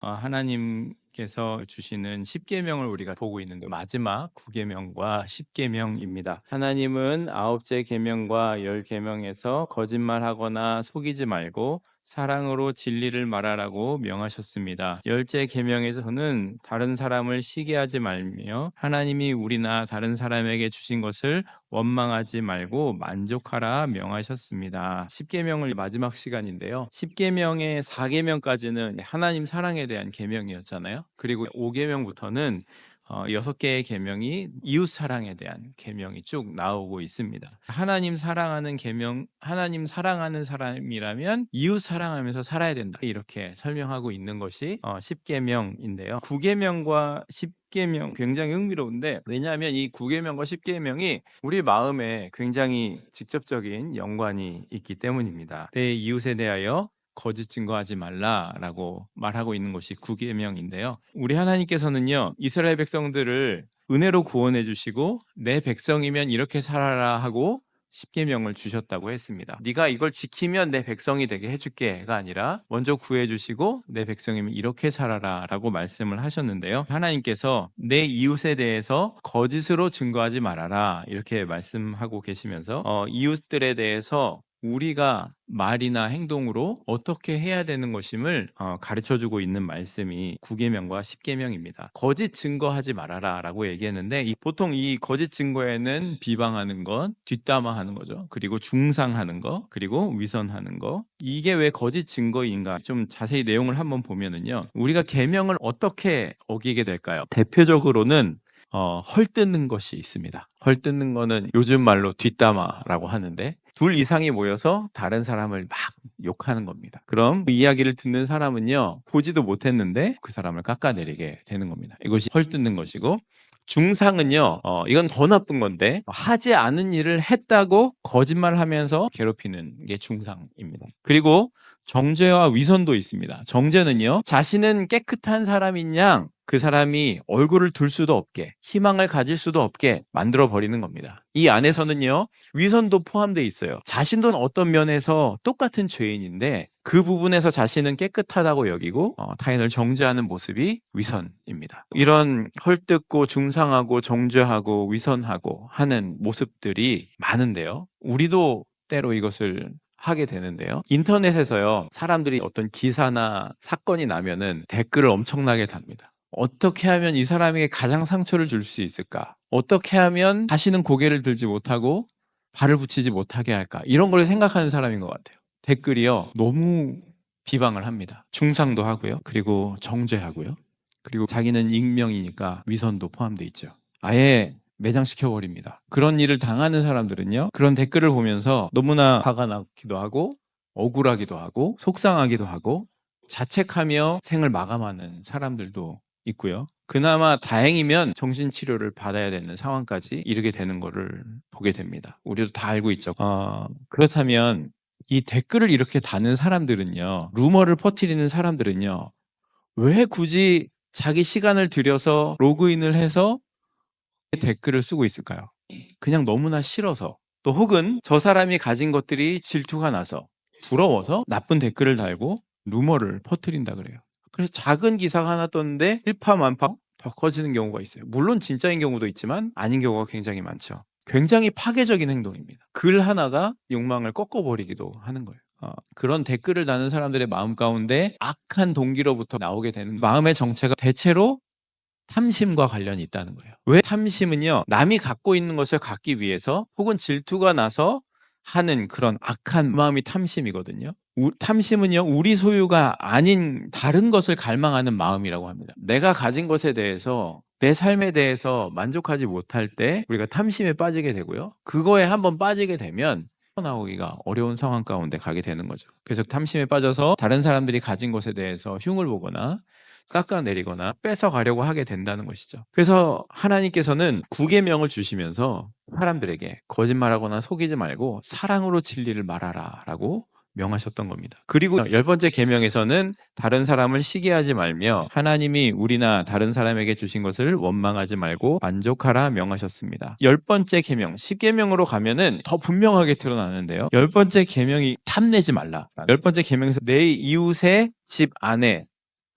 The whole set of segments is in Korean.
하나님께서 주시는 10계명을 우리가 보고 있는데 마지막 9계명과 10계명입니다. 하나님은 9째 계명과 10계명에서 거짓말하거나 속이지 말고 사랑으로 진리를 말하라고 명하셨습니다. 10째 계명에서는 다른 사람을 시기하지 말며 하나님이 우리나 다른 사람에게 주신 것을 원망하지 말고 만족하라 명하셨습니다. 10계명을 마지막 시간인데요. 10계명의 4계명까지는 하나님 사랑에 대한 계명이었잖아요. 그리고 5계명부터는 6개의 계명이 이웃 사랑에 대한 계명이 쭉 나오고 있습니다. 하나님 사랑하는 계명, 하나님 사랑하는 사람이라면 이웃 사랑하면서 살아야 된다. 이렇게 설명하고 있는 것이 10계명인데요. 9계명과 10계명 굉장히 흥미로운데, 왜냐하면 이 9계명과 10계명이 우리 마음에 굉장히 직접적인 연관이 있기 때문입니다. 내 이웃에 대하여 거짓 증거하지 말라라고 말하고 있는 것이 9계명인데요. 우리 하나님께서는요, 이스라엘 백성들을 은혜로 구원해 주시고 내 백성이면 이렇게 살아라 하고 10계명을 주셨다고 했습니다. 네가 이걸 지키면 내 백성이 되게 해줄게가 아니라 먼저 구해주시고 내 백성이면 이렇게 살아라 라고 말씀을 하셨는데요. 하나님께서 내 이웃에 대해서 거짓으로 증거하지 말아라 이렇게 말씀하고 계시면서 이웃들에 대해서 우리가 말이나 행동으로 어떻게 해야 되는 것임을 가르쳐주고 있는 말씀이 9계명과 10계명입니다. 거짓 증거하지 말아라 라고 얘기했는데, 보통 이 거짓 증거에는 비방하는 것, 뒷담화하는 거죠. 그리고 중상하는 거, 그리고 위선하는 거. 이게 왜 거짓 증거인가? 좀 자세히 내용을 한번 보면은요, 우리가 계명을 어떻게 어기게 될까요? 대표적으로는 헐뜯는 것이 있습니다. 헐뜯는 거는 요즘 말로 뒷담화라고 하는데, 둘 이상이 모여서 다른 사람을 막 욕하는 겁니다. 그럼 그 이야기를 듣는 사람은요, 보지도 못했는데 그 사람을 깎아내리게 되는 겁니다. 이것이 헐뜯는 것이고, 중상은요, 이건 더 나쁜 건데 하지 않은 일을 했다고 거짓말하면서 괴롭히는 게 중상입니다. 그리고 정죄와 위선도 있습니다. 정죄는요, 자신은 깨끗한 사람인 양 그 사람이 얼굴을 들 수도 없게, 희망을 가질 수도 없게 만들어 버리는 겁니다. 이 안에서는요, 위선도 포함되어 있어요. 자신도 어떤 면에서 똑같은 죄인인데 그 부분에서 자신은 깨끗하다고 여기고 타인을 정죄하는 모습이 위선입니다. 이런 헐뜯고 중상하고 정죄하고 위선하고 하는 모습들이 많은데요, 우리도 때로 이것을 하게 되는데요. 인터넷에서요, 사람들이 어떤 기사나 사건이 나면은 댓글을 엄청나게 답니다. 어떻게 하면 이 사람에게 가장 상처를 줄 수 있을까? 어떻게 하면 다시는 고개를 들지 못하고 발을 붙이지 못하게 할까? 이런 걸 생각하는 사람인 것 같아요. 댓글이요, 너무 비방을 합니다. 중상도 하고요. 그리고 정죄하고요. 그리고 자기는 익명이니까 위선도 포함되어 있죠. 아예 매장시켜버립니다. 그런 일을 당하는 사람들은요, 그런 댓글을 보면서 너무나 화가 나기도 하고 억울하기도 하고 속상하기도 하고 자책하며 생을 마감하는 사람들도 있고요. 그나마 다행이면 정신치료를 받아야 되는 상황까지 이르게 되는 것을 보게 됩니다. 우리도 다 알고 있죠. 그렇다면 이 댓글을 이렇게 다는 사람들은요, 루머를 퍼뜨리는 사람들은요, 왜 굳이 자기 시간을 들여서 로그인을 해서 댓글을 쓰고 있을까요? 그냥 너무나 싫어서, 또 혹은 저 사람이 가진 것들이 질투가 나서, 부러워서 나쁜 댓글을 달고 루머를 퍼뜨린다 그래요. 그래서 작은 기사가 하나 떴는데 일파만파 더 커지는 경우가 있어요. 물론 진짜인 경우도 있지만 아닌 경우가 굉장히 많죠. 굉장히 파괴적인 행동입니다. 글 하나가 욕망을 꺾어버리기도 하는 거예요. 그런 댓글을 다는 사람들의 마음 가운데 악한 동기로부터 나오게 되는 마음의 정체가 대체로 탐심과 관련이 있다는 거예요. 왜 탐심은요, 남이 갖고 있는 것을 갖기 위해서 혹은 질투가 나서 하는 그런 악한 마음이 탐심이거든요. 탐심은요, 우리 소유가 아닌 다른 것을 갈망하는 마음이라고 합니다. 내가 가진 것에 대해서, 내 삶에 대해서 만족하지 못할 때 우리가 탐심에 빠지게 되고요, 그거에 한번 빠지게 되면 나오기가 어려운 상황 가운데 가게 되는 거죠. 그래서 탐심에 빠져서 다른 사람들이 가진 것에 대해서 흉을 보거나 깎아내리거나 뺏어가려고 하게 된다는 것이죠. 그래서 하나님께서는 9계명을 주시면서 사람들에게 거짓말하거나 속이지 말고 사랑으로 진리를 말하라 라고 명하셨던 겁니다. 그리고 10번째 계명에서는 다른 사람을 시기하지 말며 하나님이 우리나 다른 사람에게 주신 것을 원망하지 말고 만족하라 명하셨습니다. 10번째 계명, 10계명으로 가면은 더 분명하게 드러나는데요, 10번째 계명이 탐내지 말라. 10번째 계명에서 내 이웃의 집 안에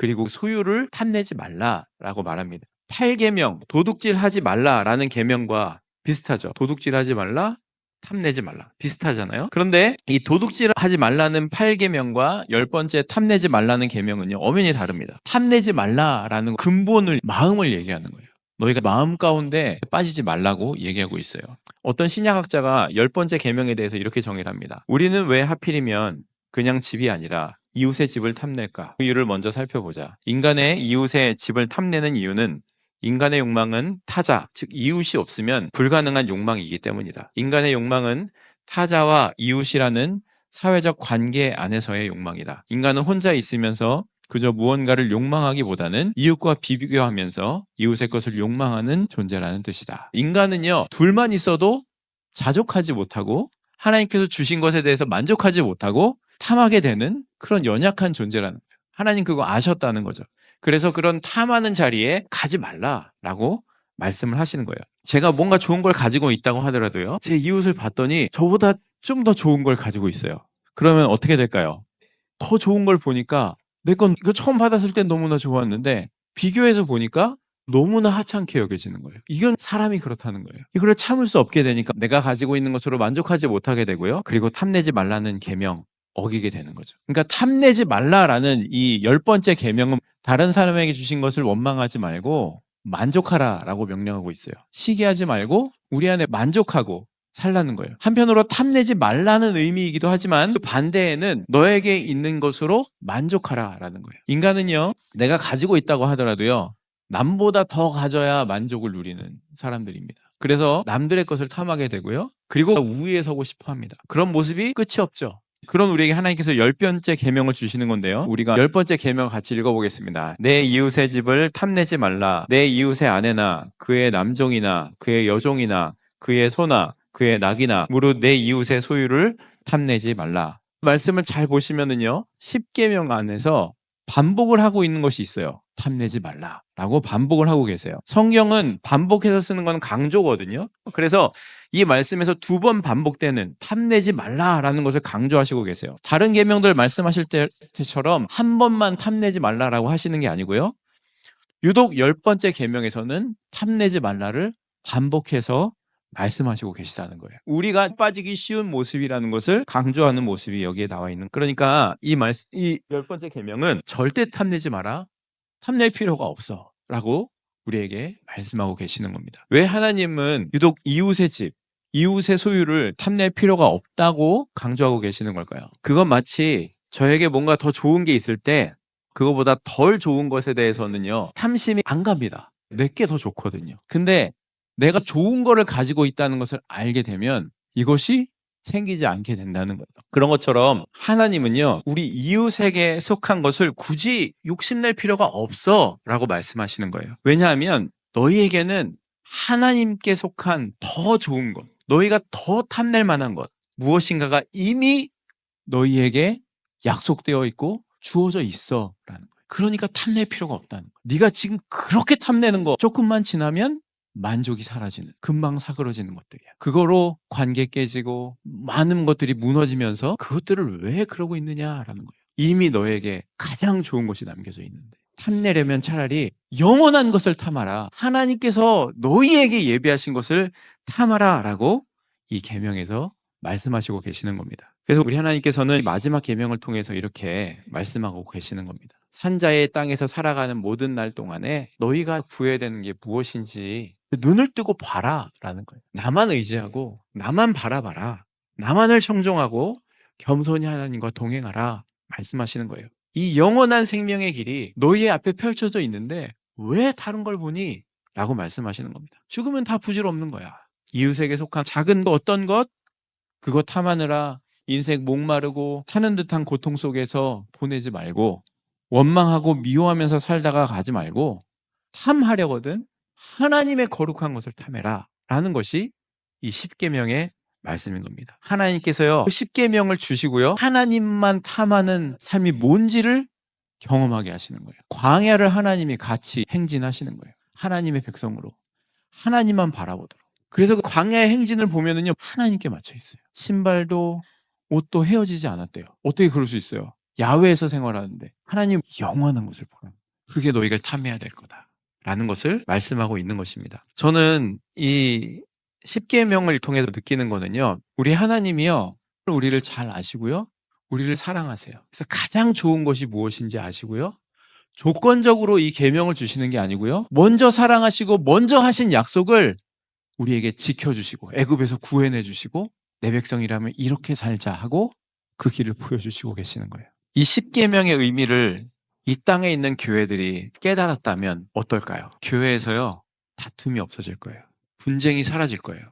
그리고 소유를 탐내지 말라라고 말합니다. 8계명 도둑질하지 말라라는 계명과 비슷하죠. 도둑질하지 말라, 탐내지 말라 비슷하잖아요. 그런데 이 도둑질하지 말라는 8계명과 10번째 탐내지 말라는 계명은요 엄연히 다릅니다. 탐내지 말라라는 근본을 마음을 얘기하는 거예요. 너희가 마음 가운데 빠지지 말라고 얘기하고 있어요. 어떤 신약학자가 10번째 계명에 대해서 이렇게 정의를 합니다. 우리는 왜 하필이면 그냥 집이 아니라 이웃의 집을 탐낼까? 그 이유를 먼저 살펴보자. 인간의 이웃의 집을 탐내는 이유는 인간의 욕망은 타자, 즉 이웃이 없으면 불가능한 욕망이기 때문이다. 인간의 욕망은 타자와 이웃이라는 사회적 관계 안에서의 욕망이다. 인간은 혼자 있으면서 그저 무언가를 욕망하기보다는 이웃과 비교하면서 이웃의 것을 욕망하는 존재라는 뜻이다. 인간은요, 둘만 있어도 자족하지 못하고 하나님께서 주신 것에 대해서 만족하지 못하고 탐하게 되는 그런 연약한 존재라는 거예요. 하나님 그거 아셨다는 거죠. 그래서 그런 탐하는 자리에 가지 말라라고 말씀을 하시는 거예요. 제가 뭔가 좋은 걸 가지고 있다고 하더라도요, 제 이웃을 봤더니 저보다 좀 더 좋은 걸 가지고 있어요. 그러면 어떻게 될까요? 더 좋은 걸 보니까 내 건 이거 처음 받았을 땐 너무나 좋았는데 비교해서 보니까 너무나 하찮게 여겨지는 거예요. 이건 사람이 그렇다는 거예요. 이걸 참을 수 없게 되니까 내가 가지고 있는 것으로 만족하지 못하게 되고요. 그리고 탐내지 말라는 계명 어기게 되는 거죠. 그러니까 탐내지 말라라는 이 10번째 계명은 다른 사람에게 주신 것을 원망하지 말고 만족하라라고 명령하고 있어요. 시기하지 말고 우리 안에 만족하고 살라는 거예요. 한편으로 탐내지 말라는 의미이기도 하지만 그 반대에는 너에게 있는 것으로 만족하라라는 거예요. 인간은요, 내가 가지고 있다고 하더라도요, 남보다 더 가져야 만족을 누리는 사람들입니다. 그래서 남들의 것을 탐하게 되고요. 그리고 우위에 서고 싶어 합니다. 그런 모습이 끝이 없죠. 그런 우리에게 하나님께서 10번째 계명을 주시는 건데요. 우리가 10번째 계명을 같이 읽어보겠습니다. 내 이웃의 집을 탐내지 말라. 내 이웃의 아내나 그의 남종이나 그의 여종이나 그의 소나 그의 낙이나 무릇 내 이웃의 소유를 탐내지 말라. 말씀을 잘 보시면은요, 10계명 안에서 반복을 하고 있는 것이 있어요. 탐내지 말라라고 반복을 하고 계세요. 성경은 반복해서 쓰는 건 강조거든요. 그래서 이 말씀에서 2번 반복되는 탐내지 말라라는 것을 강조하시고 계세요. 다른 계명들 말씀하실 때처럼 한 번만 탐내지 말라라고 하시는 게 아니고요. 유독 10번째 계명에서는 탐내지 말라를 반복해서 말씀하시고 계시다는 거예요. 우리가 빠지기 쉬운 모습이라는 것을 강조하는 모습이 여기에 나와 있는. 그러니까 이 10번째 계명은 절대 탐내지 마라. 탐낼 필요가 없어. 라고 우리에게 말씀하고 계시는 겁니다. 왜 하나님은 유독 이웃의 집, 이웃의 소유를 탐낼 필요가 없다고 강조하고 계시는 걸까요? 그건 마치 저에게 뭔가 더 좋은 게 있을 때 그거보다 덜 좋은 것에 대해서는요, 탐심이 안 갑니다. 내게 더 좋거든요. 근데 내가 좋은 거를 가지고 있다는 것을 알게 되면 이것이 생기지 않게 된다는 거죠. 그런 것처럼 하나님은요, 우리 이웃에게 속한 것을 굳이 욕심낼 필요가 없어 라고 말씀하시는 거예요. 왜냐하면 너희에게는 하나님께 속한 더 좋은 것, 너희가 더 탐낼 만한 것, 무엇인가가 이미 너희에게 약속되어 있고 주어져 있어 라는 거예요. 그러니까 탐낼 필요가 없다는 거예요. 네가 지금 그렇게 탐내는 거 조금만 지나면 만족이 사라지는, 금방 사그러지는 것들이야. 그거로 관계 깨지고 많은 것들이 무너지면서 그것들을 왜 그러고 있느냐라는 거예요. 이미 너에게 가장 좋은 것이 남겨져 있는데 탐내려면 차라리 영원한 것을 탐하라. 하나님께서 너희에게 예비하신 것을 탐하라 라고 이 계명에서 말씀하시고 계시는 겁니다. 그래서 우리 하나님께서는 마지막 계명을 통해서 이렇게 말씀하고 계시는 겁니다. 산자의 땅에서 살아가는 모든 날 동안에 너희가 구해야 되는 게 무엇인지 눈을 뜨고 봐라 라는 거예요. 나만 의지하고 나만 바라봐라. 나만을 청종하고 겸손히 하나님과 동행하라 말씀하시는 거예요. 이 영원한 생명의 길이 너희 앞에 펼쳐져 있는데 왜 다른 걸 보니? 라고 말씀하시는 겁니다. 죽으면 다 부질없는 거야. 이웃에게 속한 작은 어떤 것 그거 탐하느라 인생 목마르고 타는 듯한 고통 속에서 보내지 말고 원망하고 미워하면서 살다가 가지 말고 탐하려거든 하나님의 거룩한 것을 탐해라 라는 것이 이 10계명의 말씀인 겁니다. 하나님께서요 10계명을 주시고요 하나님만 탐하는 삶이 뭔지를 경험하게 하시는 거예요. 광야를 하나님이 같이 행진하시는 거예요. 하나님의 백성으로 하나님만 바라보도록. 그래서 그 광야의 행진을 보면은요 하나님께 맞춰 있어요. 신발도 옷도 헤어지지 않았대요. 어떻게 그럴 수 있어요? 야외에서 생활하는데 하나님 영원한 것을 보라. 그게 너희가 탐해야 될 거다라는 것을 말씀하고 있는 것입니다. 저는 이 십계명을 통해서 느끼는 거는요. 우리 하나님이요. 우리를 잘 아시고요. 우리를 사랑하세요. 그래서 가장 좋은 것이 무엇인지 아시고요. 조건적으로 이 계명을 주시는 게 아니고요. 먼저 사랑하시고 먼저 하신 약속을 우리에게 지켜주시고 애굽에서 구해내 주시고 내 백성이라면 이렇게 살자 하고 그 길을 보여주시고 계시는 거예요. 이 십계명의 의미를 이 땅에 있는 교회들이 깨달았다면 어떨까요? 교회에서요 다툼이 없어질 거예요. 분쟁이 사라질 거예요.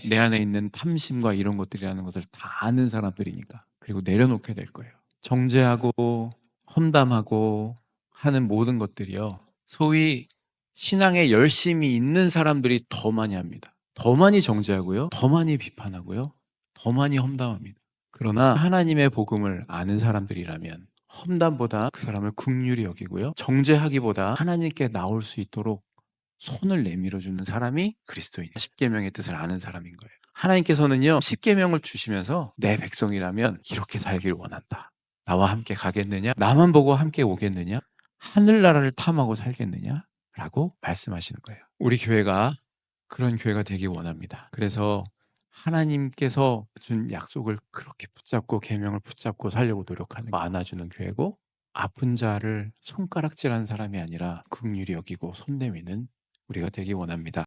내 안에 있는 탐심과 이런 것들이라는 것을 다 아는 사람들이니까. 그리고 내려놓게 될 거예요. 정죄하고 험담하고 하는 모든 것들이요. 소위 신앙에 열심히 있는 사람들이 더 많이 합니다. 더 많이 정죄하고요. 더 많이 비판하고요. 더 많이 험담합니다. 그러나 하나님의 복음을 아는 사람들이라면 험담보다 그 사람을 긍휼히 여기고요. 정죄하기보다 하나님께 나올 수 있도록 손을 내밀어 주는 사람이 그리스도인. 십계명의 뜻을 아는 사람인 거예요. 하나님께서는요. 십계명을 주시면서 내 백성이라면 이렇게 살길 원한다. 나와 함께 가겠느냐? 나만 보고 함께 오겠느냐? 하늘나라를 탐하고 살겠느냐? 라고 말씀하시는 거예요. 우리 교회가 그런 교회가 되기 원합니다. 그래서 하나님께서 준 약속을 그렇게 붙잡고 계명을 붙잡고 살려고 노력하는 안아주는 교회고 아픈 자를 손가락질하는 사람이 아니라 긍휼히 여기고 손 내미는 우리가 되기 원합니다.